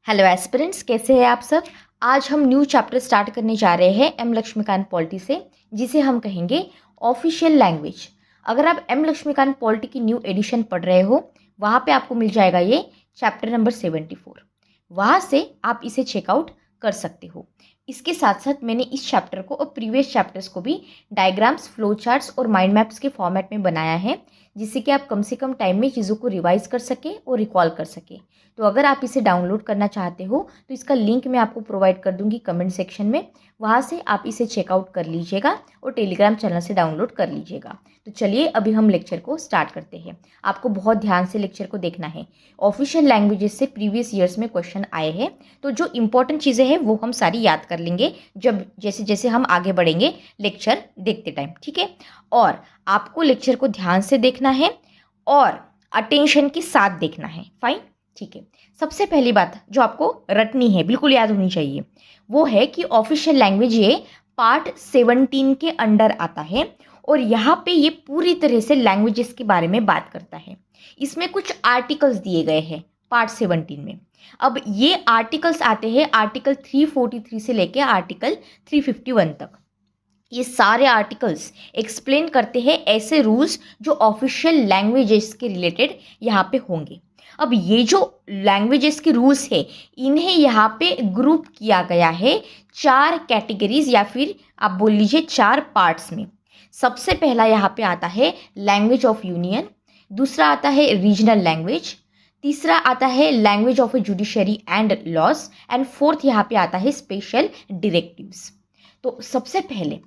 Hello aspirants, कैसे हैं आप सब। आज हम न्यू चैप्टर स्टार्ट करने जा रहे हैं एम लक्ष्मीकांत पॉलिटी से, जिसे हम कहेंगे ऑफिशियल लैंग्वेज। अगर आप एम लक्ष्मीकांत पॉलिटी की न्यू एडिशन पढ़ रहे हो, वहाँ पे आपको मिल जाएगा ये चैप्टर नंबर 74। वहाँ से आप इसे चेकआउट कर सकते हो। इसके साथ साथ मैंने इस चैप्टर को और प्रीवियस चैप्टर्स को भी डायग्राम्स, फ्लो चार्ट्स और माइंड मैप्स के फॉर्मेट में बनाया है, जिससे कि आप कम से कम टाइम में चीज़ों को रिवाइज कर सके और रिकॉल कर सके। तो अगर आप इसे डाउनलोड करना चाहते हो तो इसका लिंक मैं आपको प्रोवाइड कर दूंगी कमेंट सेक्शन में। वहाँ से आप इसे चेकआउट कर लीजिएगा और टेलीग्राम चैनल से डाउनलोड कर लीजिएगा। तो चलिए अभी हम लेक्चर को स्टार्ट करते हैं। आपको बहुत ध्यान से लेक्चर को देखना है। ऑफिशियल लैंग्वेजेस से प्रीवियस ईयर्स में क्वेश्चन आए हैं, तो जो इंपॉर्टेंट चीज़ें हैं वो हम सारी याद कर लेंगे जब जैसे जैसे हम आगे बढ़ेंगे लेक्चर देखते टाइम, ठीक है। और आपको लेक्चर को ध्यान से देखना है और अटेंशन के साथ देखना है। फाइन, ठीक है। सबसे पहली बात जो आपको रटनी है, बिल्कुल याद होनी चाहिए, वो है कि ऑफिशियल लैंग्वेज ये पार्ट 17 के अंडर आता है और यहाँ पे ये पूरी तरह से लैंग्वेजेस के बारे में बात करता है। इसमें कुछ आर्टिकल्स दिए गए हैं पार्ट 17 में। अब ये आर्टिकल्स आते हैं आर्टिकल 343 से लेके आर्टिकल 351 तक। ये सारे आर्टिकल्स एक्सप्लेन करते हैं ऐसे रूल्स जो ऑफिशियल लैंग्वेजेस के रिलेटेड यहाँ पे होंगे। अब ये जो लैंग्वेजेस के रूल्स है, इन्हें यहाँ पे ग्रुप किया गया है 4 कैटेगरीज या फिर आप बोल लीजिए 4 पार्ट्स में। सबसे पहला यहाँ पे आता है लैंग्वेज ऑफ यूनियन, दूसरा आता है रीजनल लैंग्वेज, तीसरा आता है language of judiciary and laws, and fourth यहाँ पे आता है स्पेशल डायरेक्टिव्स। तो सबसे पहले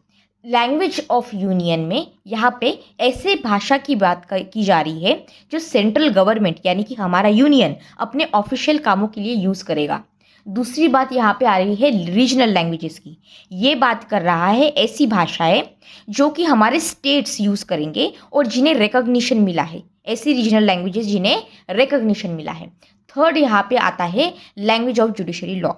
लैंग्वेज ऑफ यूनियन में यहाँ पे ऐसे भाषा की बात की जा रही है जो सेंट्रल गवर्नमेंट यानी कि हमारा यूनियन अपने ऑफिशियल कामों के लिए यूज़ करेगा। दूसरी बात यहाँ पे आ रही है रीजनल लैंग्वेजेस की। ये बात कर रहा है ऐसी भाषाएं जो कि हमारे स्टेट्स यूज़ करेंगे और जिन्हें रिकॉग्निशन मिला है, ऐसी रीजनल लैंग्वेजेस जिन्हें रिकॉग्निशन मिला है। थर्ड यहाँ पे आता है लैंग्वेज ऑफ जुडिशरी लॉ।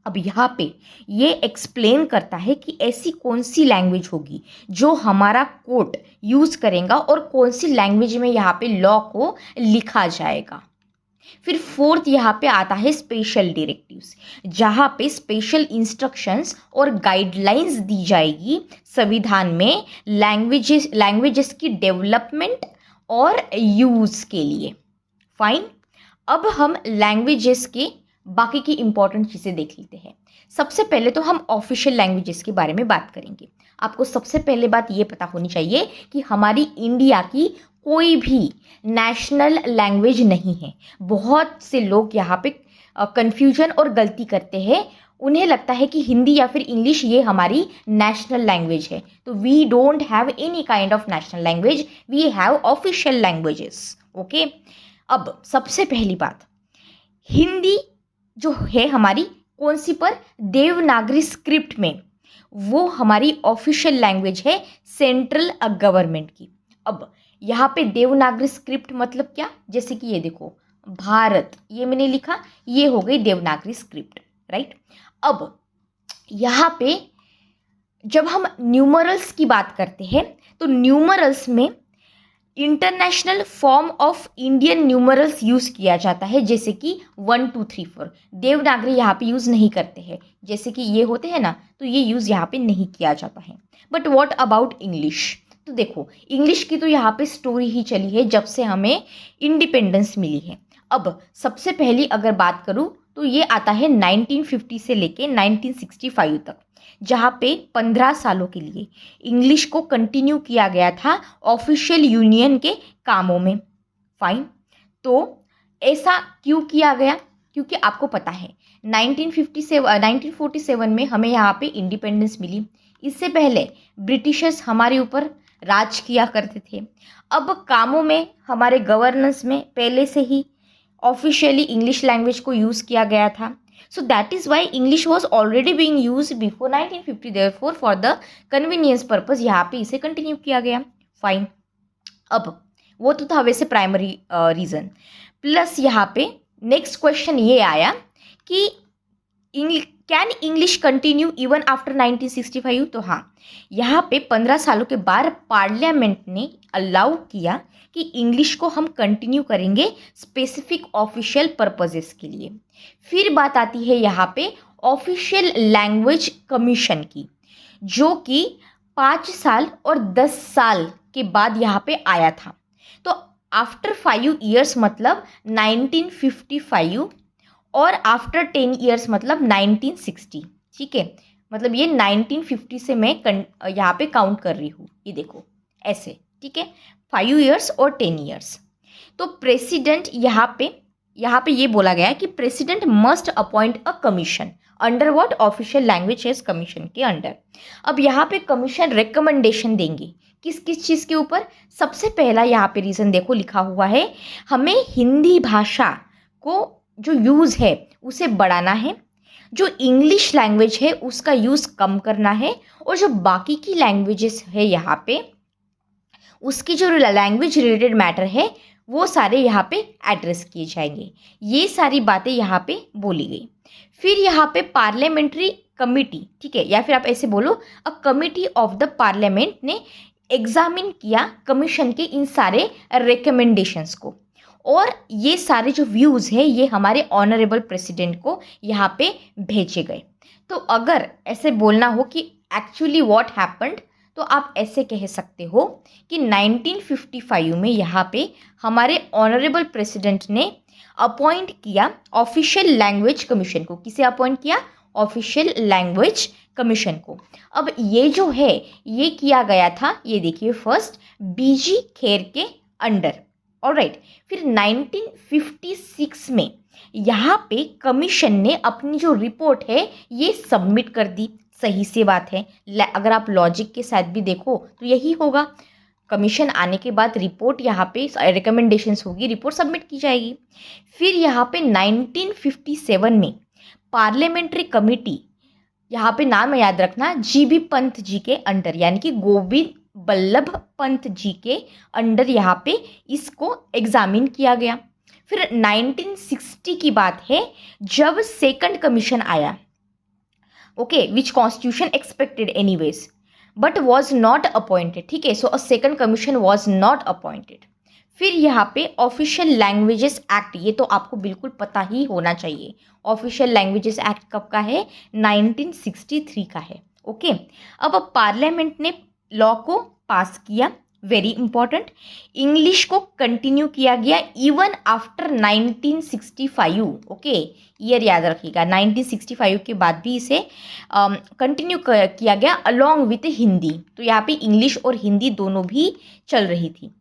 अब यहाँ पे ये एक्सप्लेन करता है कि ऐसी कौन सी लैंग्वेज होगी जो हमारा कोर्ट यूज़ करेगा और कौन सी लैंग्वेज में यहाँ पे लॉ को लिखा जाएगा। फिर फोर्थ यहाँ पे आता है स्पेशल डायरेक्टिव्स, जहाँ पे स्पेशल इंस्ट्रक्शंस और गाइडलाइंस दी जाएगी संविधान में लैंग्वेजेस की डेवलपमेंट और यूज़ के लिए। फाइन, अब हम लैंग्वेजेस के बाकी की इंपॉर्टेंट चीज़ें देख लेते हैं। सबसे पहले तो हम ऑफिशियल लैंग्वेजेस के बारे में बात करेंगे। आपको सबसे पहले बात ये पता होनी चाहिए कि हमारी इंडिया की कोई भी नेशनल लैंग्वेज नहीं है। बहुत से लोग यहाँ पे कंफ्यूजन और गलती करते हैं। उन्हें लगता है कि हिंदी या फिर इंग्लिश ये हमारी नेशनल लैंग्वेज है। तो we don't have any kind of national language, we have official languages. Okay, अब सबसे पहली बात, हिंदी जो है हमारी कौन सी पर, देवनागरी स्क्रिप्ट में, वो हमारी ऑफिशियल लैंग्वेज है सेंट्रल गवर्नमेंट की। अब यहाँ पे देवनागरी स्क्रिप्ट मतलब क्या, जैसे कि ये देखो भारत, ये मैंने लिखा, ये हो गई देवनागरी स्क्रिप्ट, राइट। अब यहाँ पे जब हम न्यूमरल्स की बात करते हैं तो न्यूमरल्स में international form of Indian numerals use किया जाता है, जैसे कि 1 2 3 4। देवनागरी यहाँ पे यूज़ नहीं करते हैं, जैसे कि ये होते हैं ना, तो ये यूज़ यहाँ पे नहीं किया जाता है। बट व्हाट अबाउट इंग्लिश, तो देखो इंग्लिश की तो यहाँ पे स्टोरी ही चली है जब से हमें इंडिपेंडेंस मिली है। अब सबसे पहली अगर बात करूँ तो ये आता है 1950 से लेके 1965 तक, जहाँ पे 15 सालों के लिए इंग्लिश को कंटिन्यू किया गया था ऑफिशियल यूनियन के कामों में। फाइन, तो ऐसा क्यों किया गया, क्योंकि आपको पता है 1947 में हमें यहाँ पे इंडिपेंडेंस मिली। इससे पहले ब्रिटिशर्स हमारे ऊपर राज किया करते थे। अब कामों में, हमारे गवर्नेंस में पहले से ही ऑफिशियली इंग्लिश लैंग्वेज को यूज़ किया गया था। So that is why English was already being used before 1950. Therefore, for the convenience purpose यहाँ पे इसे कंटिन्यू किया गया। फाइन, अब वो तो था वैसे प्राइमरी रीज़न। प्लस यहाँ पे नेक्स्ट क्वेश्चन ये आया कि can English continue even after 1965? तो हाँ, यहाँ पे 15 सालों के बाद पार्लियामेंट ने अलाउ किया कि इंग्लिश को हम कंटिन्यू करेंगे स्पेसिफिक ऑफिशियल पर्पजेस के लिए। फिर बात आती है यहाँ पे ऑफिशियल लैंग्वेज कमीशन की, जो कि 5 साल और 10 साल के बाद यहाँ पे आया था। तो आफ्टर 5 ईयर्स मतलब 1955 और आफ्टर 10 ईयर्स मतलब 1960। ठीक है, मतलब ये 1950 से मैं यहाँ पे काउंट कर रही हूँ, ये देखो ऐसे। ठीक है, 5 ईयर्स और 10 ईयर्स। तो प्रेसिडेंट यहाँ पे ये बोला गया है कि president must appoint a commission under what? Official language है कमीशन के अंडर। अब यहाँ पे कमीशन रिकमेंडेशन देंगे किस किस चीज़ के ऊपर? सबसे पहला यहाँ पे रीज़न देखो लिखा हुआ है, हमें हिंदी भाषा को जो यूज़ है उसे बढ़ाना है, जो इंग्लिश लैंग्वेज है उसका यूज़ कम करना है, और जो बाकी की लैंग्वेजेस है यहाँ पे उसकी जो लैंग्वेज रिलेटेड मैटर है वो सारे यहाँ पे एड्रेस किए जाएंगे। ये सारी बातें यहाँ पे बोली गई। फिर यहाँ पे पार्लियामेंट्री कमिटी, ठीक है, या फिर आप ऐसे बोलो a committee of the parliament ने एग्जामिन किया कमीशन के इन सारे रिकमेंडेशंस को, और ये सारे जो व्यूज़ है ये हमारे ऑनरेबल प्रेसिडेंट को यहाँ पे भेजे गए। तो अगर ऐसे बोलना हो कि एक्चुअली व्हाट हैपेंड, तो आप ऐसे कह सकते हो कि 1955 में यहाँ पे हमारे ऑनरेबल प्रेसिडेंट ने अपॉइंट किया ऑफिशियल लैंग्वेज कमीशन को। किसे अपॉइंट किया? ऑफिशियल लैंग्वेज कमीशन को। अब ये जो है ये किया गया था, ये देखिए, फर्स्ट बीजी खेर के अंडर। ऑलराइट, फिर 1956 में यहाँ पे कमीशन ने अपनी जो रिपोर्ट है ये सबमिट कर दी। सही सी बात है, अगर आप लॉजिक के साथ भी देखो तो यही होगा। कमीशन आने के बाद रिपोर्ट यहाँ पे रिकमेंडेशंस होगी, रिपोर्ट सबमिट की जाएगी। फिर यहाँ पे 1957 में पार्लियामेंट्री कमेटी, यहाँ पे नाम याद रखना, जीबी पंत जी के अंडर, यानी कि गोविंद बल्लभ पंत जी के अंडर यहाँ पे इसको एग्जामिन किया गया। फिर 1960 की बात है जब सेकंड कमीशन आया, okay, which constitution expected anyways but was not appointed. ठीक है, so a second commission was not appointed. फिर यहाँ पे ऑफिशियल लैंग्वेजेस एक्ट, ये तो आपको बिल्कुल पता ही होना चाहिए। ऑफिशियल लैंग्वेजेस एक्ट कब का है? 1963 का है। ओके, अब पार्लियामेंट ने लॉ को पास किया, वेरी इंपॉर्टेंट। इंग्लिश को कंटिन्यू किया गया इवन आफ्टर 1965। ओके, ईयर याद रखिएगा, 1965 के बाद भी इसे कंटिन्यू किया गया अलॉन्ग विथ हिंदी। तो यहाँ पे इंग्लिश और हिंदी दोनों भी चल रही थी।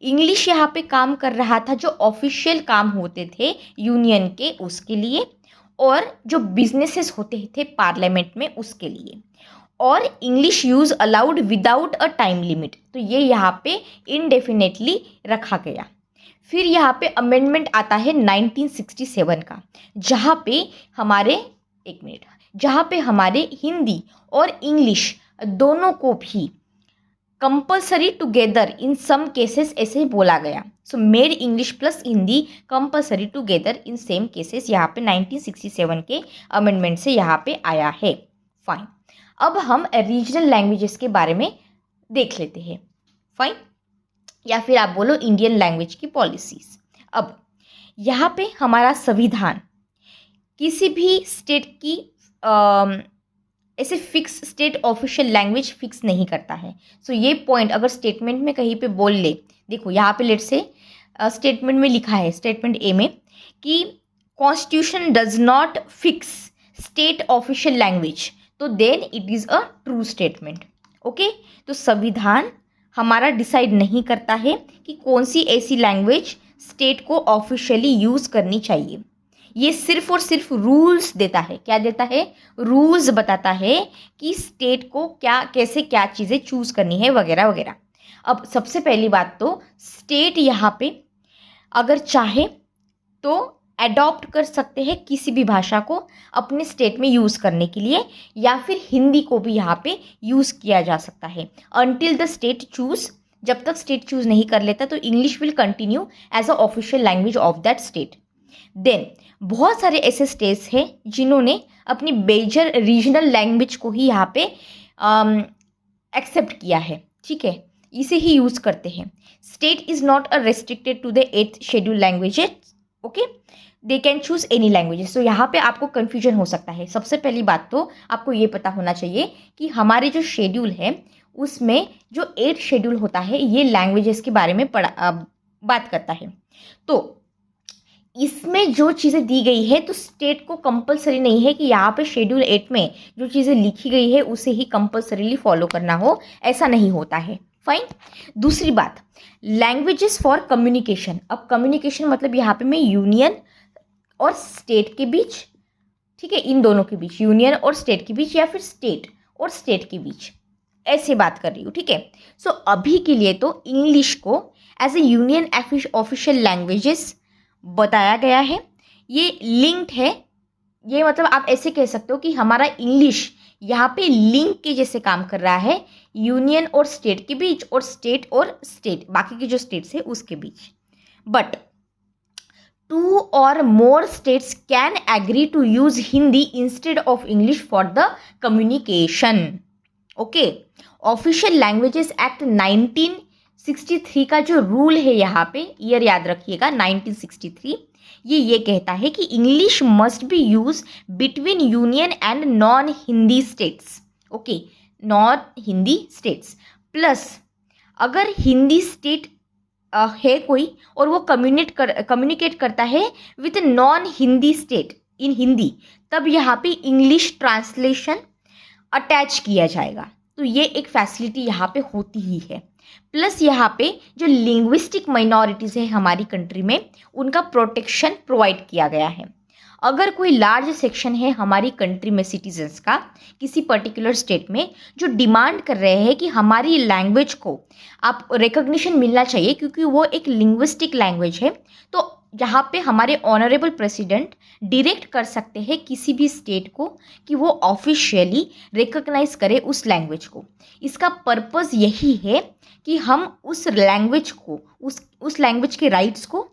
इंग्लिश यहाँ पे काम कर रहा था जो ऑफिशियल काम होते थे यूनियन के, उसके लिए, और जो बिजनेसेस होते थे पार्लियामेंट में उसके लिए, और English use allowed without a time limit. तो ये यहाँ पे इनडेफिनेटली रखा गया। फिर यहाँ पे अमेंडमेंट आता है 1967 का, जहाँ पे हमारे हिंदी और इंग्लिश दोनों को भी compulsory together in some cases ऐसे बोला गया। So made English plus Hindi compulsory together in same cases, यहाँ पे 1967 के अमेंडमेंट से यहाँ पे आया है। फाइन, अब हम रीजनल लैंग्वेजेस के बारे में देख लेते हैं। फाइन, या फिर आप बोलो इंडियन लैंग्वेज की पॉलिसीज। अब यहाँ पे हमारा संविधान किसी भी स्टेट की ऐसे fix state official language fix नहीं करता है। सो ये पॉइंट अगर स्टेटमेंट में कहीं पे बोल ले, देखो यहाँ पे लेट से स्टेटमेंट में लिखा है, स्टेटमेंट ए में, कि constitution does not fix state official language, तो then it is a true statement. Okay, तो संविधान हमारा डिसाइड नहीं करता है कि कौन सी ऐसी लैंग्वेज स्टेट को ऑफिशियली यूज़ करनी चाहिए। ये सिर्फ और सिर्फ रूल्स देता है। क्या देता है? रूल्स बताता है कि स्टेट को क्या, कैसे, क्या चीज़ें चूज़ करनी है वगैरह वगैरह। अब सबसे पहली बात तो स्टेट यहाँ पे अगर चाहे तो अडॉप्ट कर सकते हैं किसी भी भाषा को अपने स्टेट में यूज़ करने के लिए, या फिर हिंदी को भी यहाँ पे यूज़ किया जा सकता है अनटिल द स्टेट चूज़। जब तक स्टेट चूज़ नहीं कर लेता तो English will continue as a official language of that state. Then बहुत सारे ऐसे स्टेट्स हैं जिन्होंने अपनी मेजर रीजनल लैंग्वेज को ही यहाँ पे एक्सेप्ट किया है, ठीक है, इसे ही यूज़ करते हैं. State is not a restricted to the 8th schedule languages. Okay, they can choose any languages. तो यहाँ पे आपको कन्फ्यूजन हो सकता है. सबसे पहली बात तो आपको ये पता होना चाहिए कि हमारे जो शेड्यूल है उसमें जो 8th शेड्यूल होता है ये लैंग्वेजेस के बारे में बात करता है. तो इसमें जो चीज़ें दी गई है तो स्टेट को कंपलसरी नहीं है कि यहाँ पे शेड्यूल 8 में जो चीज़ें लिखी गई है उसे ही कंपलसरीली फॉलो करना हो, ऐसा नहीं होता है. फाइन. दूसरी बात, लैंग्वेजेस फॉर कम्युनिकेशन. अब कम्युनिकेशन मतलब यहाँ पे मैं यूनियन और स्टेट के बीच, ठीक है, इन दोनों के बीच, यूनियन और स्टेट के बीच या फिर स्टेट और स्टेट के बीच ऐसे बात कर रही हूँ, ठीक है. सो अभी के लिए तो इंग्लिश को as a union official languages बताया गया है. ये लिंक्ड है. ये मतलब आप ऐसे कह सकते हो कि हमारा इंग्लिश यहाँ पे लिंक के जैसे काम कर रहा है यूनियन और स्टेट के बीच और स्टेट बाकी के जो स्टेट्स है उसके बीच. But 2 or more states can agree to use Hindi instead of English for the communication. Okay, official languages act 1963 का जो रूल है यहाँ पे, ईयर याद रखिएगा 1963, ये कहता है कि English must be use between union and non Hindi states. Okay, non Hindi states plus अगर हिंदी स्टेट है कोई और वो कम्युनिकेट करता है with non Hindi state in Hindi, तब यहाँ पे इंग्लिश ट्रांसलेशन अटैच किया जाएगा. तो ये एक फैसिलिटी यहाँ पे होती ही है. प्लस यहाँ पे जो लिंग्विस्टिक माइनॉरिटीज़ है हमारी कंट्री में उनका प्रोटेक्शन प्रोवाइड किया गया है. अगर कोई लार्ज सेक्शन है हमारी कंट्री में सिटीजन्स का किसी पर्टिकुलर स्टेट में जो डिमांड कर रहे हैं कि हमारी लैंग्वेज को आप रिकॉग्निशन मिलना चाहिए क्योंकि वो एक लिंग्विस्टिक लैंग्वेज है, तो यहाँ पे हमारे ऑनरेबल प्रेसिडेंट डायरेक्ट कर सकते हैं किसी भी स्टेट को कि वो ऑफिशियली रिकॉग्नाइज करे उस लैंग्वेज को. इसका पर्पज़ यही है कि हम उस लैंग्वेज को उस लैंग्वेज के राइट्स को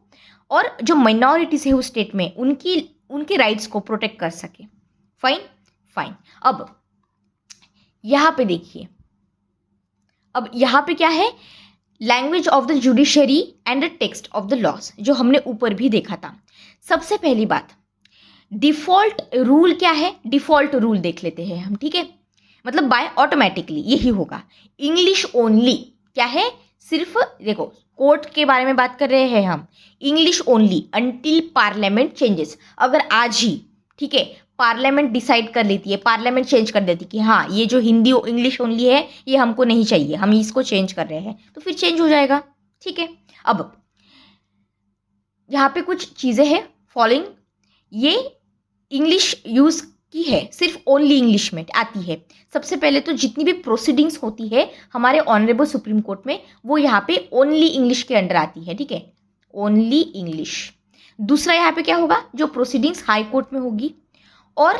और जो माइनॉरिटीज़ है उस स्टेट में उनके राइट्स को प्रोटेक्ट कर सके. फाइन. अब यहाँ पे देखिए, अब यहाँ पे क्या है, language of the judiciary and the text of the laws, जो हमने ऊपर भी देखा था. सबसे पहली बात, डिफ़ॉल्ट रूल क्या है, डिफ़ॉल्ट रूल देख लेते हैं हम, ठीक है, मतलब बाय ऑटोमेटिकली यही होगा. इंग्लिश ओनली क्या है, सिर्फ देखो कोर्ट के बारे में बात कर रहे हैं हम, English only until parliament changes. अगर आज ही, ठीक है, पार्लियामेंट डिसाइड कर लेती है, पार्लियामेंट चेंज कर देती कि हाँ ये जो हिंदी इंग्लिश ओनली है ये हमको नहीं चाहिए, हम इसको चेंज कर रहे हैं, तो फिर चेंज हो जाएगा, ठीक है. अब यहाँ पे कुछ चीज़ें हैं फॉलोइंग, ये इंग्लिश यूज़ की है, सिर्फ ओनली इंग्लिश में आती है. सबसे पहले तो जितनी भी प्रोसीडिंग्स होती है हमारे ऑनरेबल सुप्रीम कोर्ट में वो यहाँ पे ओनली इंग्लिश के अंडर आती है, ठीक है, ओनली इंग्लिश. दूसरा यहाँ पे क्या होगा, जो प्रोसीडिंग्स हाई कोर्ट में होगी, और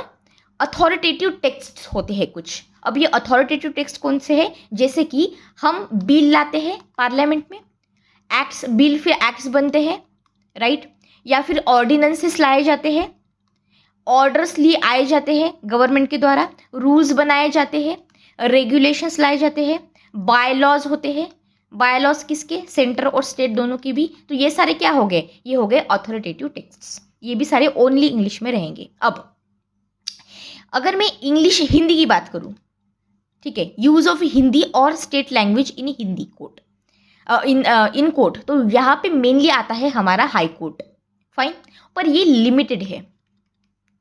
अथॉरिटेटिव टेक्स्ट होते हैं कुछ. अब ये अथॉरिटेटिव टेक्स्ट कौन से हैं, जैसे कि हम बिल लाते हैं पार्लियामेंट में, एक्ट्स, बिल फिर एक्ट्स बनते हैं, राइट, या फिर ऑर्डिनेंसेस लाए जाते हैं, ऑर्डर्स लिए आए जाते हैं गवर्नमेंट के द्वारा, रूल्स बनाए जाते हैं, रेगुलेशंस लाए जाते हैं, बाय लॉज होते हैं. बाय लॉज किसके, सेंटर और स्टेट दोनों की भी. तो ये सारे क्या हो गए, ये हो गए अथॉरिटेटिव टेक्स्ट्स, ये भी सारे ओनली इंग्लिश में रहेंगे. अब अगर मैं इंग्लिश हिंदी की बात करूं, ठीक है, यूज ऑफ हिंदी और state language in Hindi court, in court, तो यहाँ पे मेनली आता है हमारा हाई कोर्ट. फाइन, पर ये लिमिटेड है,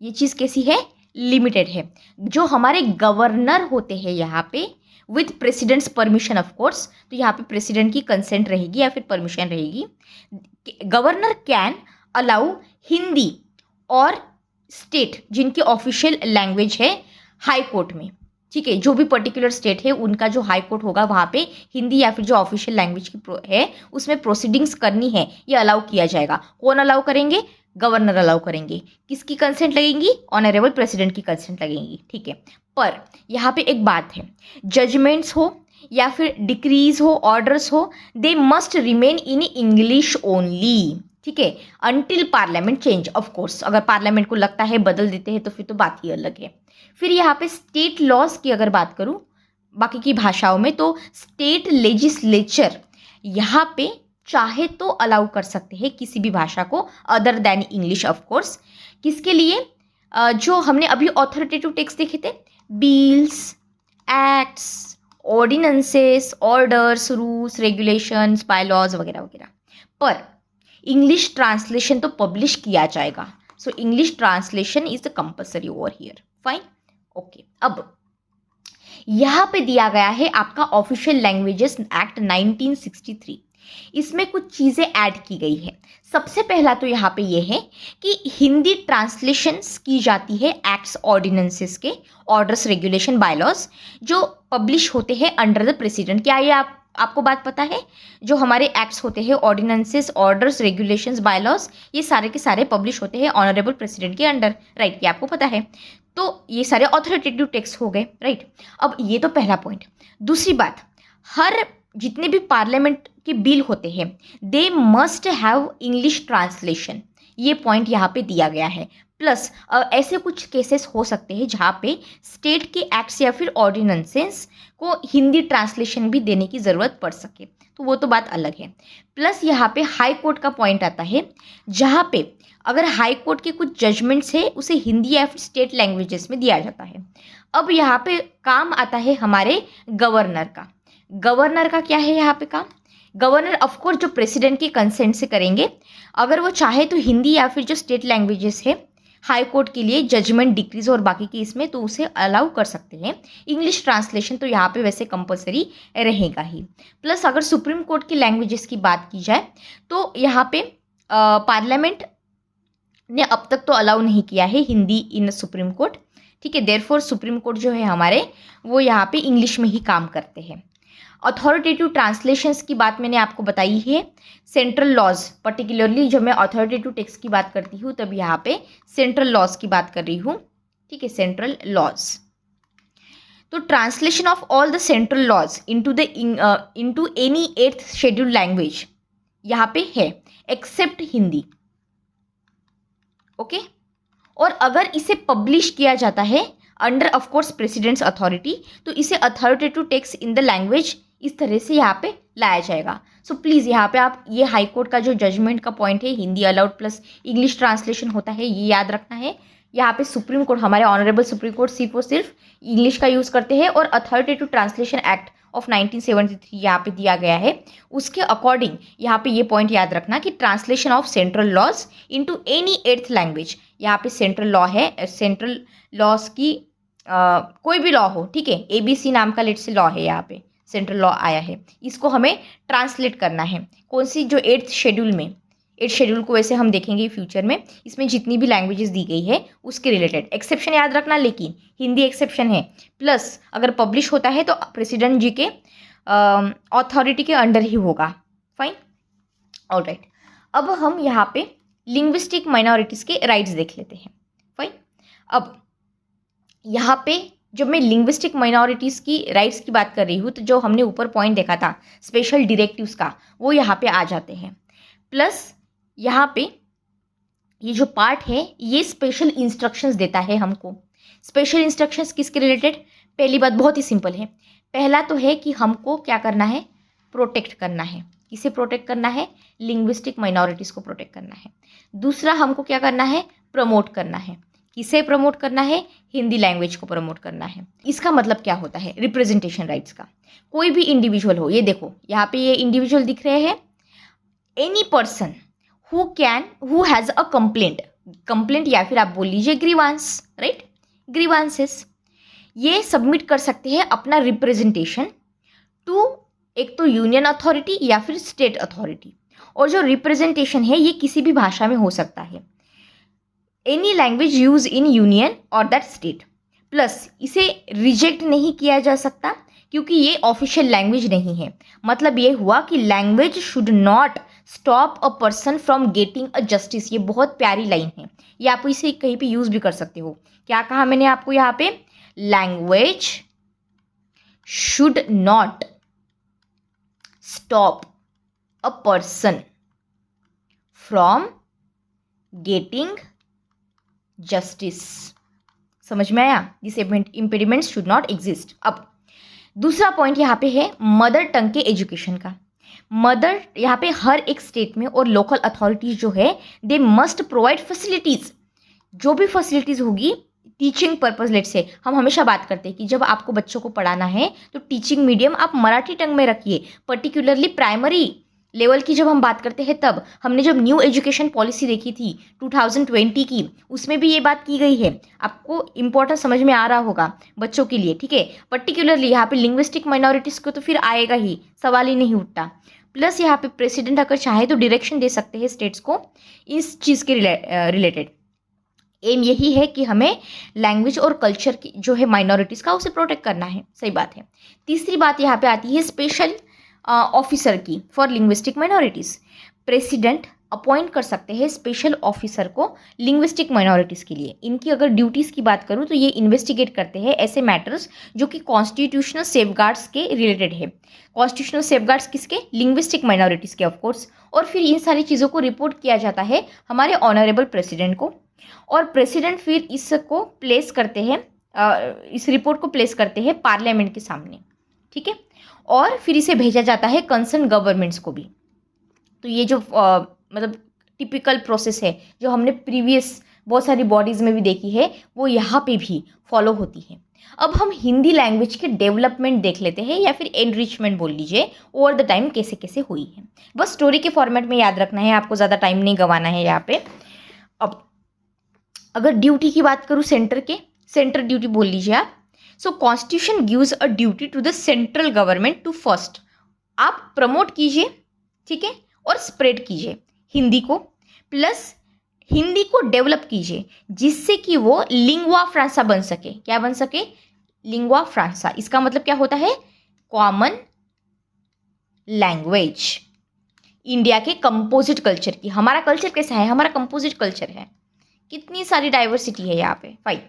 ये चीज़ कैसी है, लिमिटेड है. जो हमारे गवर्नर होते हैं यहाँ पे with president's permission of course, तो यहाँ पे प्रेसिडेंट की कंसेंट रहेगी या फिर परमिशन रहेगी. गवर्नर कैन अलाउ हिंदी और स्टेट जिनकी ऑफिशियल लैंग्वेज है हाई कोर्ट में, ठीक है, जो भी पर्टिकुलर स्टेट है उनका जो हाई कोर्ट होगा वहाँ पे हिंदी या फिर जो ऑफिशियल लैंग्वेज की है उसमें प्रोसीडिंग्स करनी है, ये अलाउ किया जाएगा. कौन अलाउ करेंगे, गवर्नर अलाउ करेंगे. किसकी कंसेंट लगेगी, ऑनरेबल प्रेसिडेंट की कंसेंट लगेगी, ठीक है. पर यहाँ पे एक बात है, जजमेंट्स हो या फिर डिक्रीज हो, ऑर्डर्स हो, they must remain in English only. ठीक है, until parliament change. Of course अगर पार्लियामेंट को लगता है बदल देते हैं तो फिर तो बात ही अलग है। फिर यहाँ पे स्टेट लॉज की अगर बात करूँ बाकी की भाषाओं में, तो स्टेट लेजिस्लेचर यहाँ पे चाहे तो अलाउ कर सकते हैं किसी भी भाषा को other than English. Of course किसके लिए? जो हमने अभी ऑथोरिटेटिव टेक्स्ट देखे थे, bills, acts, ordinances, orders, rules, regulations, bylaws वगैरह वगैरह। पर इंग्लिश ट्रांसलेशन तो पब्लिश किया जाएगा, so English translation is the compulsory over here. Fine, okay. अब यहाँ पे दिया गया है आपका ऑफिशियल लैंग्वेजेस एक्ट 1963। इसमें कुछ चीज़ें ऐड की गई है। सबसे पहला तो यहाँ पे ये है कि हिंदी ट्रांसलेशंस की जाती है एक्ट्स, ऑर्डिनेंसेस के, ऑर्डर्स, रेगुलेशन, बायलॉज जो पब्लिश होते हैं अंडर द प्रेसिडेंट। क्या ये आपको बात पता है? जो हमारे एक्ट्स होते हैं, ऑर्डिनेंसेस, ऑर्डर्स, रेगुलेशंस, बायलॉज, ये सारे के सारे पब्लिश होते हैं ऑनरेबल प्रेसिडेंट के अंडर, राइट? ये आपको पता है। तो ये सारे ऑथोरिटेटिव टेक्स्ट हो गए, राइट? अब ये तो पहला पॉइंट। दूसरी बात, हर जितने भी पार्लियामेंट के बिल होते हैं they must have English translation, ये पॉइंट यहाँ पे दिया गया है। प्लस ऐसे कुछ केसेस हो सकते हैं जहाँ पे स्टेट के एक्ट्स या फिर ऑर्डिनेंसेस को हिंदी ट्रांसलेशन भी देने की ज़रूरत पड़ सके, तो वो तो बात अलग है। प्लस यहाँ पे हाई कोर्ट का पॉइंट आता है, जहाँ पे अगर हाई कोर्ट के कुछ जजमेंट्स है उसे हिंदी या फिर स्टेट लैंग्वेजेस में दिया जाता है। अब यहाँ पे काम आता है हमारे गवर्नर का। गवर्नर का क्या है यहाँ पे काम? गवर्नर ऑफकोर्स जो प्रेसिडेंट के कंसेंट से करेंगे। अगर वो चाहे तो हिंदी या फिर जो स्टेट लैंग्वेजेस है हाई कोर्ट के लिए जजमेंट, डिक्रीज और बाकी के इसमें, तो उसे अलाउ कर सकते हैं। इंग्लिश ट्रांसलेशन तो यहाँ पे वैसे कंपलसरी रहेगा ही। प्लस अगर सुप्रीम कोर्ट की लैंग्वेजेस की बात की जाए तो यहाँ पे पार्लियामेंट ने अब तक तो अलाउ नहीं किया है हिंदी इन सुप्रीम कोर्ट, ठीक है? देयरफॉर सुप्रीम कोर्ट जो है हमारे वो यहाँ पे इंग्लिश में ही काम करते हैं। अथॉरिटेटिव ट्रांसलेशंस की बात मैंने आपको बताई है। सेंट्रल लॉज, पर्टिकुलरली जब मैं अथॉरिटेटिव टेक्स्ट की बात करती हूँ तब यहाँ पे सेंट्रल लॉज की बात कर रही हूँ, ठीक है? सेंट्रल लॉज, तो translation of all the central laws into any 8th schedule language यहाँ पे है एक्सेप्ट हिंदी, ओके? और अगर इसे पब्लिश किया जाता है under of course president's authority, तो इसे authoritative text in the language इस तरह से यहाँ पे लाया जाएगा। सो प्लीज़ यहाँ पे आप ये हाई कोर्ट का जो जजमेंट का पॉइंट है, Hindi allowed plus English translation होता है, ये याद रखना है। यहाँ पे सुप्रीम कोर्ट, हमारे ऑनरेबल सुप्रीम कोर्ट सिर्फ और सिर्फ इंग्लिश का यूज़ करते हैं, और अथॉरिटेटिव ट्रांसलेशन एक्ट ऑफ 1973 यहाँ पे दिया गया है। उसके अकॉर्डिंग यहाँ पे ये पॉइंट याद रखना कि translation of central laws into any 8th language, यहाँ पे सेंट्रल लॉ है, सेंट्रल लॉज की कोई भी लॉ हो, ठीक है? ABC नाम का लेट से लॉ है, यहाँ पे सेंट्रल लॉ आया है, इसको हमें ट्रांसलेट करना है। कौन सी? जो 8th शेड्यूल में, 8th शेड्यूल को वैसे हम देखेंगे फ्यूचर में, इसमें जितनी भी लैंग्वेजेस दी गई है उसके रिलेटेड। एक्सेप्शन याद रखना, लेकिन हिंदी एक्सेप्शन है। प्लस अगर पब्लिश होता है तो प्रेसिडेंट जी के अथॉरिटी के अंडर ही होगा। Fine, alright. अब हम यहाँ पे लिंग्विस्टिक माइनॉरिटीज़ के राइट्स देख लेते हैं। फाइन, अब यहाँ पे जब मैं लिंग्विस्टिक माइनॉरिटीज़ की राइट्स की बात कर रही हूँ तो जो हमने ऊपर पॉइंट देखा था स्पेशल डायरेक्टिव्स का, वो यहाँ पे आ जाते हैं। प्लस यहाँ पे ये जो पार्ट है ये स्पेशल इंस्ट्रक्शंस देता है हमको। स्पेशल इंस्ट्रक्शंस किसके रिलेटेड? पहली बात बहुत ही सिंपल है, पहला तो है कि हमको क्या करना है? प्रोटेक्ट करना है। किसे प्रोटेक्ट करना है? लिंग्विस्टिक माइनॉरिटीज़ को प्रोटेक्ट करना है। दूसरा हमको क्या करना है? प्रमोट करना है। किसे प्रमोट करना है? हिंदी लैंग्वेज को प्रमोट करना है। इसका मतलब क्या होता है? रिप्रेजेंटेशन राइट्स का। कोई भी इंडिविजुअल हो, ये देखो यहाँ पे ये इंडिविजुअल दिख रहे हैं, any person who has a complaint या फिर आप बोल लीजिए ग्रीवांस, राइट? ग्रीवांसेस ये सबमिट कर सकते हैं अपना रिप्रेजेंटेशन टू एक तो यूनियन अथॉरिटी या फिर स्टेट अथॉरिटी। और जो रिप्रेजेंटेशन है ये किसी भी भाषा में हो सकता है, any language use in union और दैट स्टेट। प्लस इसे रिजेक्ट नहीं किया जा सकता क्योंकि ये ऑफिशियल लैंग्वेज नहीं है। मतलब ये हुआ कि language should not stop a person from getting a justice. ये बहुत प्यारी लाइन है, ये आप इसे कहीं पे यूज भी कर सकते हो। क्या कहा मैंने आपको यहाँ पे? Language should not stop a person from getting justice. समझ में आया? This impediments should not exist. अब दूसरा पॉइंट यहाँ पे है मदर टंग के एजुकेशन का। मदर यहाँ पे हर एक स्टेट में और लोकल अथॉरिटीज जो है दे मस्ट प्रोवाइड फैसिलिटीज। जो भी फैसिलिटीज होगी टीचिंग पर्पज, लेट से हम हमेशा बात करते हैं कि जब आपको बच्चों को पढ़ाना है तो टीचिंग मीडियम आप मराठी टंग में रखिए। पर्टिकुलरली प्राइमरी लेवल की जब हम बात करते हैं, तब हमने जब न्यू एजुकेशन पॉलिसी देखी थी 2020 की, उसमें भी ये बात की गई है। आपको इंपॉर्टेंस समझ में आ रहा होगा बच्चों के लिए, ठीक है। पर्टिकुलरली यहाँ पे लिंग्विस्टिक माइनॉरिटीज़ को तो फिर आएगा ही, सवाल ही नहीं उठता। प्लस यहाँ पे प्रेसिडेंट अगर चाहे तो डायरेक्शन दे सकते हैं स्टेट्स को इस चीज़ के रिलेटेड। एम यही है कि हमें लैंग्वेज और कल्चर की जो है माइनॉरिटीज़ का, उसे प्रोटेक्ट करना है। सही बात है। तीसरी बात यहाँ पे आती है स्पेशल ऑफिसर की for linguistic minorities. President appoint कर सकते हैं स्पेशल ऑफिसर को लिंग्विस्टिक माइनॉरिटीज़ के लिए। इनकी अगर ड्यूटीज़ की बात करूँ तो ये इन्वेस्टिगेट करते हैं ऐसे मैटर्स जो कि कॉन्स्टिट्यूशनल सेफगार्ड्स के रिलेटेड है। कॉन्स्टिट्यूशनल सेफगार्ड्स किसके? लिंग्विस्टिक माइनॉरिटीज़ के ऑफकोर्स। और फिर इन सारी चीज़ों को रिपोर्ट किया जाता है हमारे ऑनरेबल प्रेसिडेंट को, और प्रेसिडेंट फिर इसको प्लेस करते हैं, इस रिपोर्ट को प्लेस करते हैं पार्लियामेंट के सामने, ठीक है। और फिर इसे भेजा जाता है कंसर्न गवर्नमेंट्स को भी। तो ये जो मतलब टिपिकल प्रोसेस है जो हमने प्रीवियस बहुत सारी बॉडीज़ में भी देखी है, वो यहाँ पे भी फॉलो होती है। अब हम हिंदी लैंग्वेज के डेवलपमेंट देख लेते हैं, या फिर एनरिचमेंट बोल लीजिए, ओवर द टाइम कैसे कैसे हुई है। बस स्टोरी के फॉर्मेट में याद रखना है, आपको ज़्यादा टाइम नहीं गंवाना है यहाँ पे। अब अगर ड्यूटी की बात करूँ सेंटर के, सेंटर ड्यूटी बोल लीजिए आप। So constitution gives a duty to the central government to first, आप प्रमोट कीजिए, ठीक है, और स्प्रेड कीजिए हिंदी को, प्लस हिंदी को डेवलप कीजिए जिससे कि वो लिंगुआ फ्रांसा बन सके। क्या बन सके? Lingua François. इसका मतलब क्या होता है? कॉमन लैंग्वेज इंडिया के कंपोजिट कल्चर की। हमारा कल्चर कैसा है? हमारा कंपोजिट कल्चर है, कितनी सारी डाइवर्सिटी है यहाँ पे। फाइन।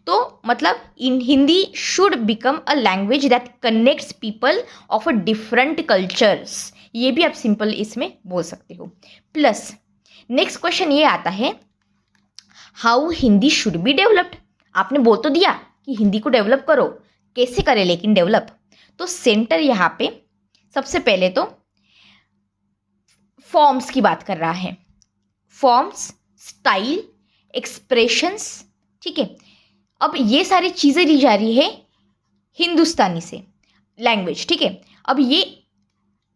तो मतलब in Hindi should become a language that connects people of a different cultures. ये भी आप सिंपल इसमें बोल सकते हो। प्लस नेक्स्ट क्वेश्चन ये आता है, how Hindi should be developed. आपने बोल तो दिया कि हिंदी को डेवलप करो, कैसे करें लेकिन डेवलप? तो सेंटर यहाँ पे सबसे पहले तो फॉर्म्स की बात कर रहा है। फॉर्म्स, स्टाइल, एक्सप्रेशंस, ठीक है। अब ये सारी चीज़ें ली जा रही है हिंदुस्तानी से लैंग्वेज, ठीक है। अब ये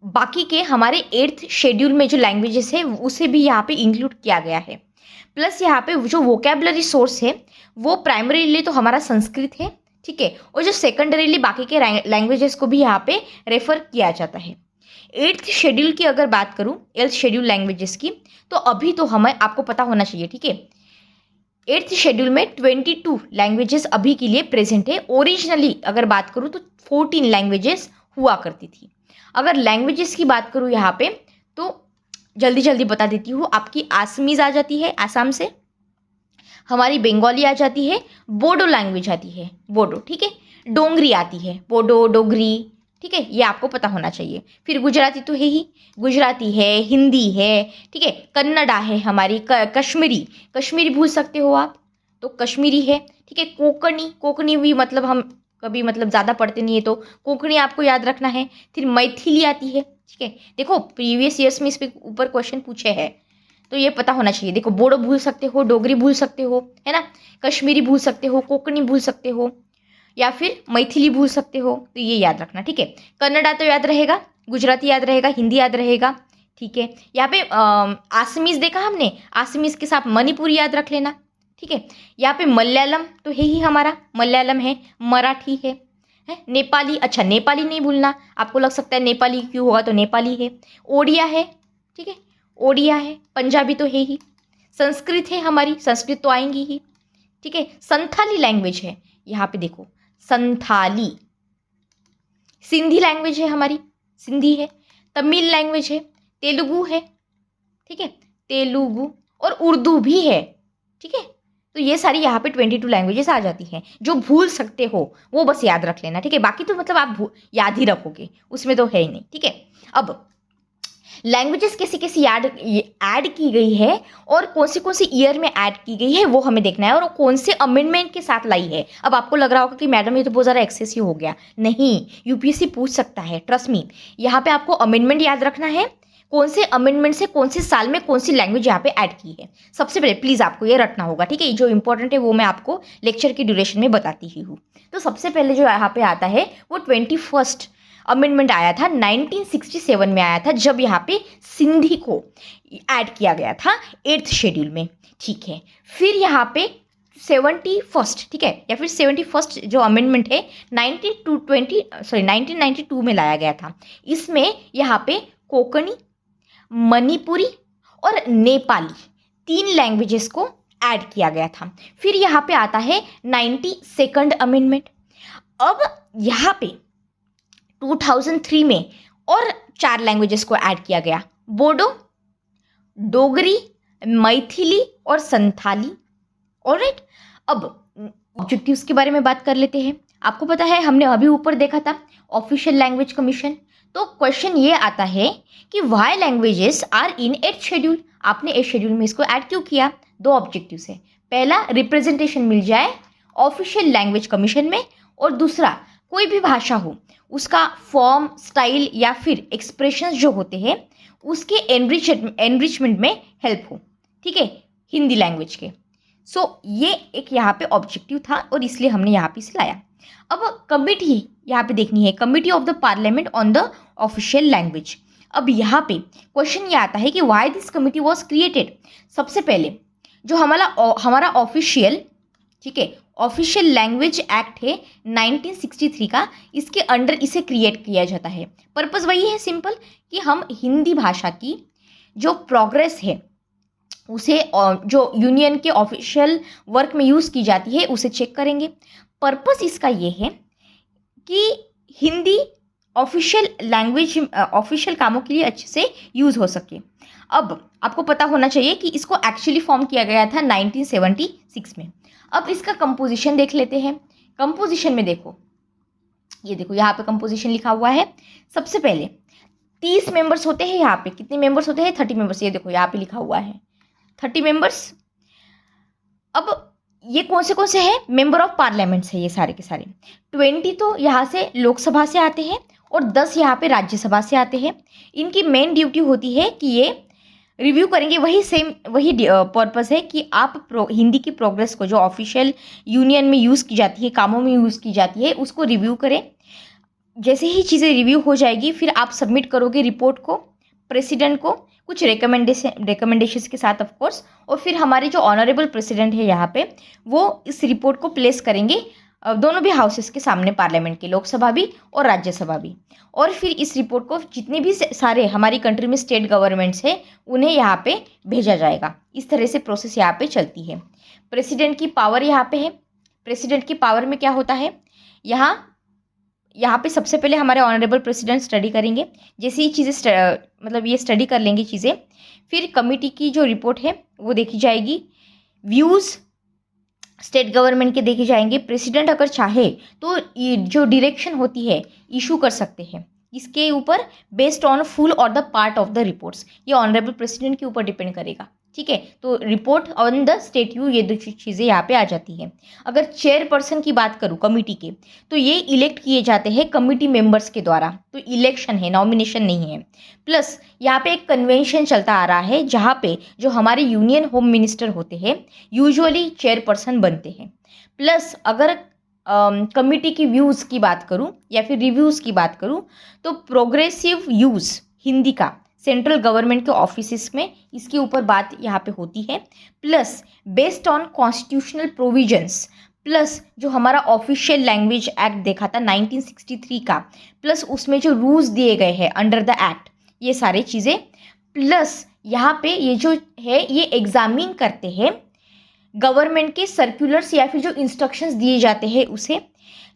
बाकी के हमारे 8th शेड्यूल में जो लैंग्वेजेस है उसे भी यहाँ पे इंक्लूड किया गया है। प्लस यहाँ पे जो वोकेबलरी सोर्स है वो प्राइमरीली तो हमारा संस्कृत है, ठीक है, और जो सेकेंडरीली बाकी के लैंग्वेजेस को भी यहाँ पे रेफर किया जाता है। 8th शेड्यूल की अगर बात करूँ, 8th शेड्यूल लैंग्वेजेस की, तो अभी तो हमें आपको पता होना चाहिए, ठीक है। 8th शेड्यूल में 22 लैंग्वेजेस अभी के लिए प्रेजेंट है। ओरिजिनली अगर बात करूँ तो 14 लैंग्वेजेस हुआ करती थी। अगर लैंग्वेजेस की बात करूँ यहाँ पे तो जल्दी जल्दी बता देती हूँ। आपकी आसमीज आ जाती है आसाम से, हमारी बंगाली आ जाती है, बोडो लैंग्वेज आती है, बोडो, ठीक है, डोंगरी आती है, बोडो डोगरी, ठीक है, ये आपको पता होना चाहिए। फिर गुजराती तो है ही, गुजराती है, हिंदी है, ठीक है, कन्नड़ा है हमारी, कश्मीरी, कश्मीरी भूल सकते हो आप तो कश्मीरी है, ठीक है। कोंकणी, कोंकणी भी मतलब हम कभी मतलब ज़्यादा पढ़ते नहीं है तो कोंकणी आपको याद रखना है। फिर मैथिली आती है, ठीक है। देखो प्रीवियस ईयर्स में इस पे ऊपर क्वेश्चन पूछे हैं तो ये पता होना चाहिए। देखो बोडो भूल सकते हो, डोगरी भूल सकते हो, है ना, कश्मीरी भूल सकते हो, कोंकणी भूल सकते हो, या फिर मैथिली भूल सकते हो, तो ये याद रखना, ठीक है। कन्नड़ा तो याद रहेगा, गुजराती याद रहेगा, हिंदी याद रहेगा, ठीक है। यहाँ पे आसमीज देखा हमने, आसमीज के साथ मणिपुरी याद रख लेना, ठीक है। यहाँ पे मलयालम तो है ही हमारा, मलयालम है, मराठी है, नेपाली, अच्छा नेपाली नहीं भूलना। आपको लग सकता है नेपाली क्यों होगा, तो नेपाली है, ओडिया है, ठीक है, ओडिया है, पंजाबी तो है ही, संस्कृत है हमारी, संस्कृत तो आएंगी ही, ठीक है। संथाली लैंग्वेज है, यहाँ पे देखो संथाली। सिंधी लैंग्वेज है हमारी, सिंधी है। तमिल लैंग्वेज है, तेलुगु है, ठीक है, तेलुगु, और उर्दू भी है, ठीक है। तो ये सारी यहाँ पे 22 लैंग्वेजेस आ जाती हैं। जो भूल सकते हो वो बस याद रख लेना, ठीक है। बाकी तो मतलब आप याद ही रखोगे, उसमें तो है ही नहीं, ठीक है। अब लैंग्वेजेस कैसी कैसी ऐड की गई है और कौन सी ईयर में ऐड की गई है वो हमें देखना है, और कौन से अमेंडमेंट के साथ लाई है। अब आपको लग रहा होगा कि मैडम ये तो बहुत ज़्यादा एक्सेसिव हो गया। नहीं, यूपीएससी पूछ सकता है, ट्रस्ट मी। यहाँ पे आपको अमेंडमेंट याद रखना है, कौन से अमेंडमेंट से कौन से साल में कौन सी लैंग्वेज यहाँ पे ऐड की है। सबसे पहले प्लीज़ आपको ये रटना होगा, ठीक है। जो इंपॉर्टेंट है वो मैं आपको लेक्चर की ड्यूरेशन में बताती ही हूँ। तो सबसे पहले जो यहाँ पे आता है वो 21st अमेंडमेंट आया था, 1967 में आया था, जब यहाँ पे सिंधी को ऐड किया गया था 8th शेड्यूल में, ठीक है। फिर यहाँ पे 71st, ठीक है, या फिर 71st जो अमेंडमेंट है 1992 में लाया गया था। इसमें यहाँ पे कोंकणी, मणिपुरी और नेपाली 3 लैंग्वेजेस को ऐड किया गया था। फिर यहाँ पे आता है 92nd अमेंडमेंट। अब यहाँ पे 2003 में और 4 लैंग्वेजेस को ऐड किया गया, बोडो, डोगरी, मैथिली और संथाली। ऑलराइट, अब ऑब्जेक्टिव्स के बारे में बात कर लेते हैं। आपको पता है हमने अभी ऊपर देखा था ऑफिशियल लैंग्वेज कमीशन। तो क्वेश्चन ये आता है कि why languages are in 8th schedule. आपने 8th शेड्यूल में इसको ऐड क्यों किया? 2 ऑब्जेक्टिव्स है। पहला, रिप्रेजेंटेशन मिल जाए ऑफिशियल लैंग्वेज कमीशन में, और दूसरा, कोई भी भाषा हो उसका फॉर्म, स्टाइल या फिर एक्सप्रेशंस जो होते हैं उसके एनरिचमेंट में हेल्प हो, ठीक है, हिंदी लैंग्वेज के। सो ये एक यहाँ पे ऑब्जेक्टिव था और इसलिए हमने यहाँ पे इसे लाया। अब कमिटी यहाँ पे देखनी है, committee of the parliament on the official language. अब यहाँ पे क्वेश्चन ये आता है कि why this committee was created. सबसे पहले जो हमारा ऑफिशियल, ठीक है, ऑफिशियल लैंग्वेज एक्ट है 1963 का, इसके अंडर इसे क्रिएट किया जाता है। पर्पस वही है, सिंपल, कि हम हिंदी भाषा की जो प्रोग्रेस है उसे जो यूनियन के ऑफिशियल वर्क में यूज़ की जाती है उसे चेक करेंगे। पर्पस इसका ये है कि हिंदी ऑफिशियल लैंग्वेज ऑफिशियल कामों के लिए अच्छे से यूज़ हो सके। अब आपको पता होना चाहिए कि इसको एक्चुअली फॉर्म किया गया था 1976 में। अब इसका कंपोजिशन देख लेते हैं। कंपोजिशन में देखो, ये देखो यहाँ पे कंपोजिशन लिखा हुआ है। सबसे पहले 30 मेंबर्स होते हैं। यहाँ पे कितने मेंबर्स होते हैं? 30 मेंबर्स। ये देखो यहाँ पे लिखा हुआ है 30 मेंबर्स। अब ये कौन से हैं? मेंबर ऑफ पार्लियामेंट्स है ये सारे के सारे। 20 तो यहाँ से लोकसभा से आते हैं और 10 यहाँ पे राज्यसभा से आते हैं। इनकी मेन ड्यूटी होती है कि ये रिव्यू करेंगे। वही पर्पस है कि आप हिंदी की प्रोग्रेस को जो ऑफिशियल यूनियन में यूज़ की जाती है, कामों में यूज़ की जाती है, उसको रिव्यू करें। जैसे ही चीज़ें रिव्यू हो जाएगी फिर आप सबमिट करोगे रिपोर्ट को प्रेसिडेंट को, कुछ रिकमेंडेशंस के साथ ऑफ कोर्स। और फिर हमारे जो ऑनरेबल प्रेसिडेंट है यहाँ पे, वो इस रिपोर्ट को प्लेस करेंगे दोनों भी हाउसेस के सामने, पार्लियामेंट के, लोकसभा भी और राज्यसभा भी। और फिर इस रिपोर्ट को जितने भी सारे हमारी कंट्री में स्टेट गवर्नमेंट्स हैं उन्हें यहाँ पे भेजा जाएगा। इस तरह से प्रोसेस यहाँ पे चलती है। प्रेसिडेंट की पावर यहाँ पे है। प्रेसिडेंट की पावर में क्या होता है, यहाँ पे सबसे पहले हमारे ऑनरेबल प्रेसिडेंट स्टडी करेंगे। जैसे ही चीज़ें मतलब ये स्टडी कर लेंगे चीज़ें, फिर कमिटी की जो रिपोर्ट है वो देखी जाएगी। व्यूज़ स्टेट गवर्नमेंट के देखे जाएंगे। प्रेसिडेंट अगर चाहे तो जो डायरेक्शन होती है इशू कर सकते हैं इसके ऊपर, बेस्ड ऑन फुल और the part of the reports. ये ऑनरेबल प्रेसिडेंट के ऊपर डिपेंड करेगा, ठीक है। तो report on the state you, ये 2 चीज़ें यहाँ पे आ जाती हैं। अगर चेयरपर्सन की बात करूँ कमिटी के, तो ये इलेक्ट किए जाते हैं कमिटी मेंबर्स के द्वारा। तो इलेक्शन है, नॉमिनेशन नहीं है। प्लस यहाँ पे एक कन्वेंशन चलता आ रहा है जहाँ पे जो हमारे यूनियन होम मिनिस्टर होते हैं यूजुअली चेयरपर्सन बनते हैं। प्लस अगर कमिटी की व्यूज़ की बात करूँ या फिर रिव्यूज़ की बात करूँ, तो प्रोग्रेसिव यूज़ हिंदी का सेंट्रल गवर्नमेंट के ऑफिसेस में इसके ऊपर बात यहाँ पे होती है। Plus based on constitutional provisions, plus जो हमारा ऑफिशियल लैंग्वेज एक्ट देखा था 1963 का, प्लस उसमें जो रूल्स दिए गए हैं अंडर द एक्ट, ये सारी चीज़ें, प्लस यहाँ पे ये जो है ये एग्जामिन करते हैं गवर्नमेंट के सर्कुलर्स या फिर जो इंस्ट्रक्शंस दिए जाते हैं उसे।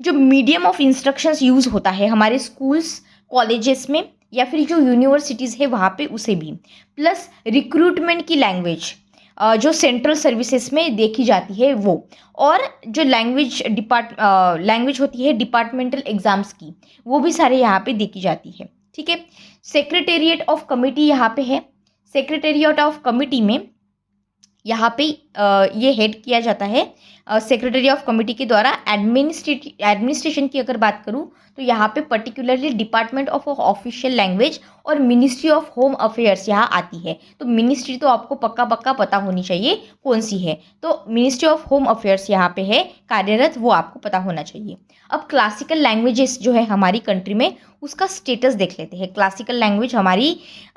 जो मीडियम ऑफ इंस्ट्रक्शंस यूज़ होता है हमारे स्कूल्स कॉलेजेस में या फिर जो यूनिवर्सिटीज़ है वहाँ पे, उसे भी। प्लस रिक्रूटमेंट की लैंग्वेज जो सेंट्रल सर्विसेज में देखी जाती है वो, और जो लैंग्वेज होती है डिपार्टमेंटल एग्ज़ाम्स की, वो भी सारे यहाँ पे देखी जाती है, ठीक है। सेक्रेटेरिएट ऑफ कमिटी यहाँ पे है। सेक्रेटेरिएट ऑफ कमिटी में यहाँ पे ये हेड किया जाता है सेक्रेटरी ऑफ कमिटी के द्वारा। एडमिनिस्ट्रेशन की अगर बात करूँ तो यहाँ पे particularly department of official language और मिनिस्ट्री ऑफ होम अफेयर्स यहाँ आती है। तो मिनिस्ट्री तो आपको पक्का पक्का पता होनी चाहिए कौन सी है, तो मिनिस्ट्री ऑफ होम अफेयर्स यहाँ पे है कार्यरत, वो आपको पता होना चाहिए। अब क्लासिकल लैंग्वेजेस जो है हमारी कंट्री में, उसका स्टेटस देख लेते हैं। क्लासिकल लैंग्वेज हमारी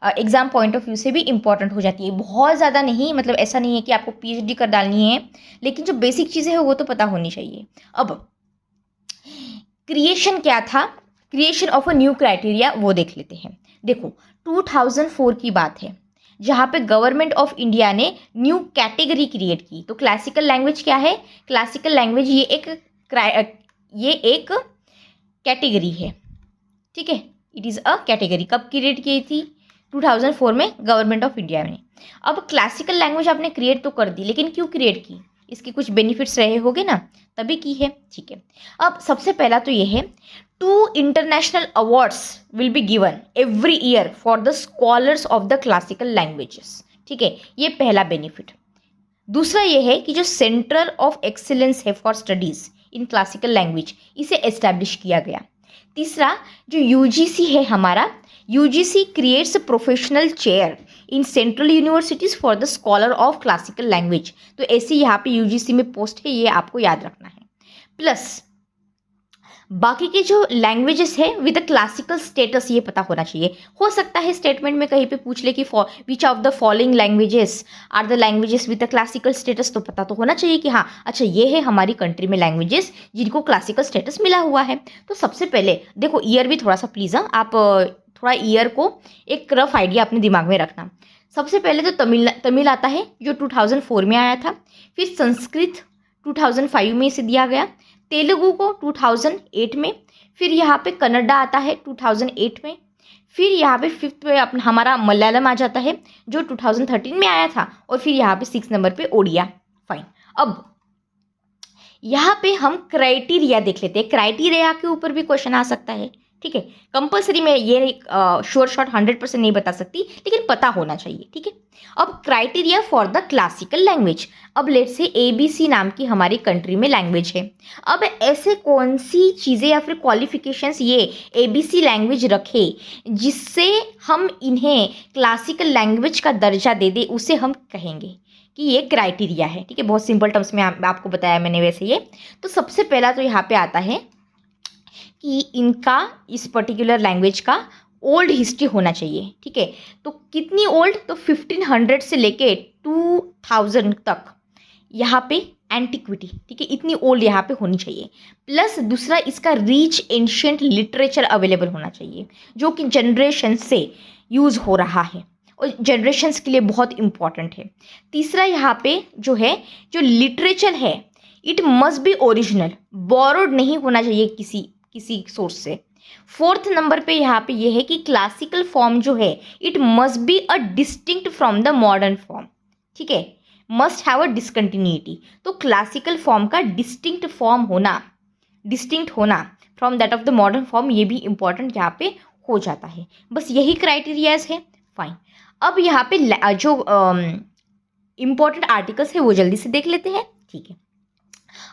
एग्जाम पॉइंट ऑफ व्यू से भी इंपॉर्टेंट हो जाती है, बहुत ज़्यादा नहीं, मतलब ऐसा नहीं है कि आपको पीएचडी कर डालनी है, लेकिन जो बेसिक चीज़ें हैं वो तो पता होनी चाहिए। अब क्रिएशन क्या था, creation of a new criteria वो देख लेते हैं। देखो 2004 की बात है जहाँ पे गवर्नमेंट ऑफ इंडिया ने न्यू कैटेगरी क्रिएट की। तो क्लासिकल लैंग्वेज क्या है, क्लासिकल लैंग्वेज ये एक कैटेगरी है, ठीक है, इट इज़ अ कैटेगरी। कब क्रिएट की थी, 2004 में गवर्नमेंट ऑफ इंडिया ने। अब क्लासिकल लैंग्वेज आपने क्रिएट तो कर दी, लेकिन क्यों क्रिएट की, इसके कुछ बेनिफिट्स रहे होंगे ना, तभी की है, ठीक है। अब सबसे पहला तो ये है, 2 international awards will be given every year for the scholars of the classical languages, ठीक है, ये पहला बेनिफिट। दूसरा ये है कि जो सेंटर ऑफ एक्सीलेंस है for studies in classical language, इसे एस्टैब्लिश किया गया। तीसरा जो यूजीसी है हमारा, UGC creates professional chair in central universities for the scholar of classical language. तो ऐसी यहाँ पे यूजीसी में पोस्ट है, ये आपको याद रखना है। प्लस बाकी के जो लैंग्वेजेस है विद क्लासिकल स्टेटस, ये पता होना चाहिए। हो सकता है स्टेटमेंट में कहीं पे पूछ ले कि which of the following languages are the languages with classical status, तो पता तो होना चाहिए कि हाँ अच्छा ये है हमारी कंट्री में लैंग्वेजेस जिनको क्लासिकल स्टेटस मिला हुआ है। तो सबसे पहले देखो ईयर भी थोड़ा सा प्लीज़, आप थोड़ा ईयर को एक रफ आइडिया अपने दिमाग में रखना। सबसे पहले तो तमिल आता है जो 2004 में आया था, फिर संस्कृत 2005 में इसे दिया गया, तेलुगु को 2008 में, फिर यहाँ पे कन्नडा आता है 2008 में, फिर यहाँ पे 5th पे अपना हमारा मलयालम आ जाता है जो 2013 में आया था, और फिर यहाँ पे 6 नंबर पे ओडिया। फाइन, अब यहाँ पे हम क्राइटेरिया देख लेते हैं। क्राइटेरिया के ऊपर भी क्वेश्चन आ सकता है, ठीक है। कंपलसरी में ये श्योर शॉट 100% नहीं बता सकती, लेकिन पता होना चाहिए, ठीक है। अब criteria for the classical language, अब लेट से ABC नाम की हमारी कंट्री में लैंग्वेज है। अब ऐसे कौन सी चीज़ें या फिर क्वालिफिकेशंस ये ABC लैंग्वेज रखे जिससे हम इन्हें क्लासिकल लैंग्वेज का दर्जा दे दे, उसे हम कहेंगे कि ये क्राइटेरिया है, ठीक है। बहुत सिंपल टर्म्स में आपको बताया मैंने वैसे ये। तो सबसे पहला तो यहाँ पे आता है कि इनका इस पर्टिकुलर लैंग्वेज का ओल्ड हिस्ट्री होना चाहिए, ठीक है। तो कितनी ओल्ड, तो 1500 से लेके 2000 तक यहाँ पे एंटिक्विटी, ठीक है, इतनी ओल्ड यहाँ पे होनी चाहिए। प्लस दूसरा इसका रिच एंशिएंट लिटरेचर अवेलेबल होना चाहिए जो कि जनरेशन से यूज़ हो रहा है और जनरेशन्स के लिए बहुत इंपॉर्टेंट है। तीसरा यहाँ पे जो है, जो लिटरेचर है, it must be original, borrowed नहीं होना चाहिए किसी सोर्स से। 4th नंबर पे यहाँ पे ये है कि क्लासिकल फॉर्म जो है it must be a distinct from the modern form, ठीक है, मस्ट हैव अ डिसकंटिन्यूटी। तो क्लासिकल फॉर्म का डिस्टिंक्ट होना from that of the modern form, ये भी इंपॉर्टेंट यहाँ पे हो जाता है। बस यही क्राइटेरियाज है। फाइन, अब यहाँ पे जो इम्पॉर्टेंट आर्टिकल्स है वो जल्दी से देख लेते हैं, ठीक है।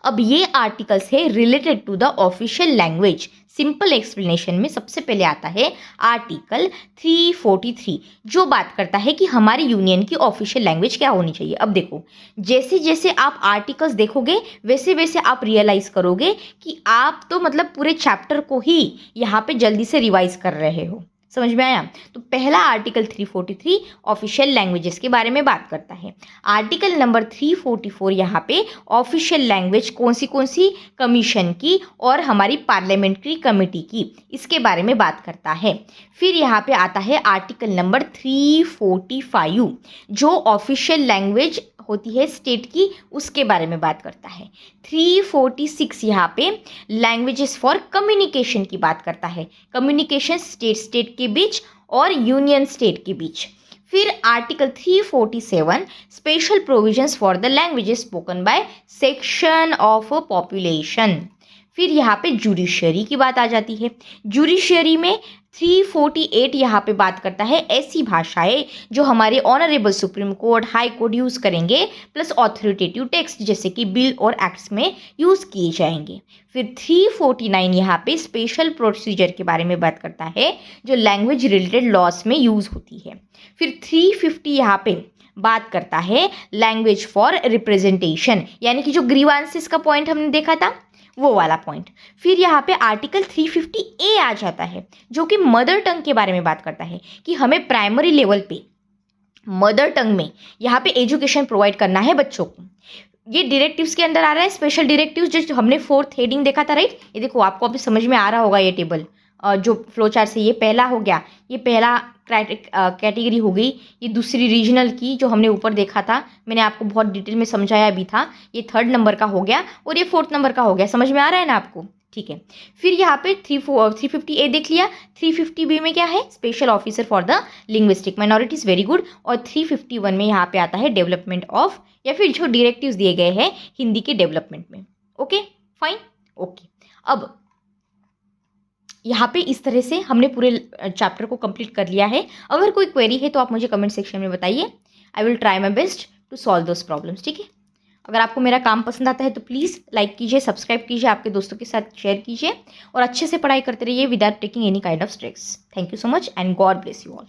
अब ये आर्टिकल्स है related to the official language. Simple explanation में सबसे पहले आता है आर्टिकल 343 जो बात करता है कि हमारी यूनियन की ऑफिशियल लैंग्वेज क्या होनी चाहिए। अब देखो, जैसे जैसे आप आर्टिकल्स देखोगे वैसे वैसे आप रियलाइज करोगे कि आप तो मतलब पूरे चैप्टर को ही यहाँ पे जल्दी से रिवाइज कर रहे हो। समझ में आया? तो पहला आर्टिकल 343 ऑफिशियल लैंग्वेजेस के बारे में बात करता है। आर्टिकल नंबर 344 यहाँ पे ऑफिशियल लैंग्वेज कौन सी कमीशन की और हमारी पार्लियामेंट्री कमेटी की, इसके बारे में बात करता है। फिर यहाँ पे आता है आर्टिकल नंबर 345 जो ऑफिशियल लैंग्वेज होती है स्टेट की, उसके बारे में बात करता है। 346 यहाँ पे लैंग्वेजेस फॉर कम्युनिकेशन की बात करता है, कम्युनिकेशन स्टेट के बीच और यूनियन स्टेट के बीच। फिर article 347 special provisions for the languages spoken by section of population. फिर यहाँ पे जुडिशरी की बात आ जाती है। जुडिशरी में 348 यहाँ पे बात करता है ऐसी भाषाएं जो हमारे honourable supreme court, high court use करेंगे, प्लस ऑथोरिटेटिव टेक्स्ट जैसे कि बिल और एक्ट्स में यूज़ किए जाएंगे। फिर 349 यहाँ पे स्पेशल प्रोसीजर के बारे में बात करता है जो लैंग्वेज रिलेटेड लॉस में यूज़ होती है। फिर 350 यहाँ पे बात करता है लैंग्वेज फॉर रिप्रेजेंटेशन, यानी कि जो ग्रीवांसेस का पॉइंट हमने देखा था वो वाला पॉइंट। फिर यहाँ पे आर्टिकल 350A आ जाता है जो कि मदर टंग के बारे में बात करता है कि हमें प्राइमरी लेवल पे मदर टंग में यहाँ पे एजुकेशन प्रोवाइड करना है बच्चों को। ये डायरेक्टिव्स के अंदर आ रहा है, स्पेशल डायरेक्टिव्स जो हमने 4th हेडिंग देखा था, राइट। ये देखो आपको अभी समझ में आ रहा होगा ये टेबल जो फ्लो चार्ट से, ये पहला हो गया, ये पहला कैटेगरी हो गई, ये दूसरी रीजनल की जो हमने ऊपर देखा था, मैंने आपको बहुत डिटेल में समझाया भी था, ये 3rd नंबर का हो गया और ये 4th नंबर का हो गया। समझ में आ रहा है ना आपको? ठीक है। फिर यहाँ पे 350A देख लिया। 350B में क्या है? Special officer for the linguistic minorities, very good. और 351 में यहाँ पे आता है डेवलपमेंट ऑफ, या फिर जो डायरेक्टिव्स दिए गए हैं हिंदी के डेवलपमेंट में। Okay fine, okay. अब यहाँ पे इस तरह से हमने पूरे चैप्टर को कंप्लीट कर लिया है। अगर कोई क्वेरी है तो आप मुझे कमेंट सेक्शन में बताइए, I will try my best to solve those problems, ठीक है। अगर आपको मेरा काम पसंद आता है तो प्लीज़ लाइक कीजिए, सब्सक्राइब कीजिए, आपके दोस्तों के साथ शेयर कीजिए और अच्छे से पढ़ाई करते रहिए without taking any kind of stress. Thank you so much and God bless you all.